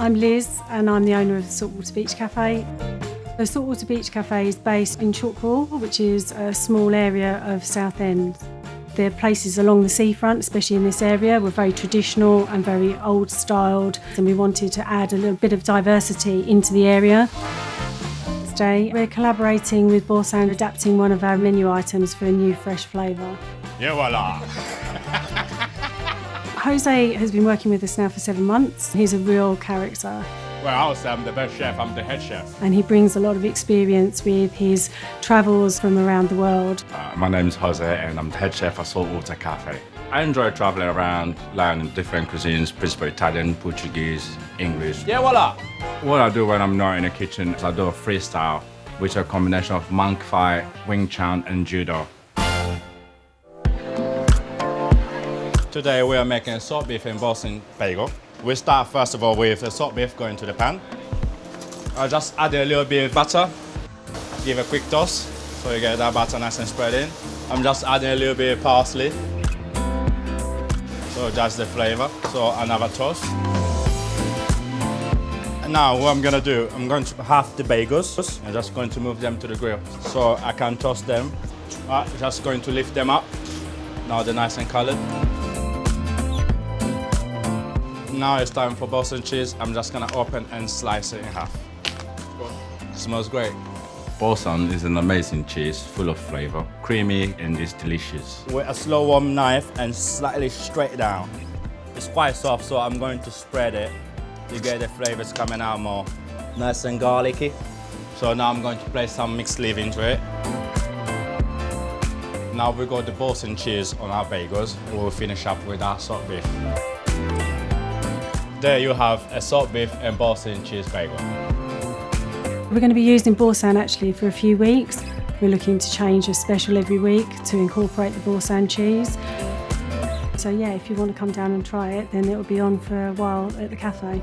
I'm Liz and I'm the owner of the Saltwater Beach Cafe. The Saltwater Beach Cafe is based in Chalkwell, which is a small area of Southend. The places along the seafront, especially in this area, were very traditional and very old styled, and we wanted to add a little bit of diversity into the area. Today we're collaborating with Boursin, adapting one of our menu items for a new fresh flavour. Yeah, voila! Jose has been working with us now for 7 months. He's a real character. Well, I would say I'm the best chef, I'm the head chef. And he brings a lot of experience with his travels from around the world. My name is Jose and I'm the head chef at Saltwater Cafe. I enjoy traveling around, learning different cuisines, principally Italian, Portuguese, English. Yeah, voila! What I do when I'm not in the kitchen is I do a freestyle, which is a combination of monk fight, Wing Chun and Judo. Today we are making a salt beef and Boursin bagel. We start first of all with the salt beef going to the pan. I just add a little bit of butter, give a quick toss so you get that butter nice and spread in. I'm just adding a little bit of parsley, so that's the flavor. So another toss. And now what I'm gonna do, I'm going to half the bagels. I'm just going to move them to the grill so I can toss them. Just going to lift them up. Now they're nice and colored. Now it's time for Boursin cheese. I'm just gonna open and slice it in half. Smells great. Boursin is an amazing cheese, full of flavor, creamy and it's delicious. With a slow warm knife and slightly straight down. It's quite soft, so I'm going to spread it. You get the flavors coming out more. Nice and garlicky. So now I'm going to place some mixed leaf into it. Now we got the Boursin cheese on our bagels. We'll finish up with our salt beef. There you have a salt beef and Boursin cheese bagel. We're going to be using Boursin actually for a few weeks. We're looking to change a special every week to incorporate the Boursin cheese. So yeah, if you want to come down and try it, then it will be on for a while at the cafe.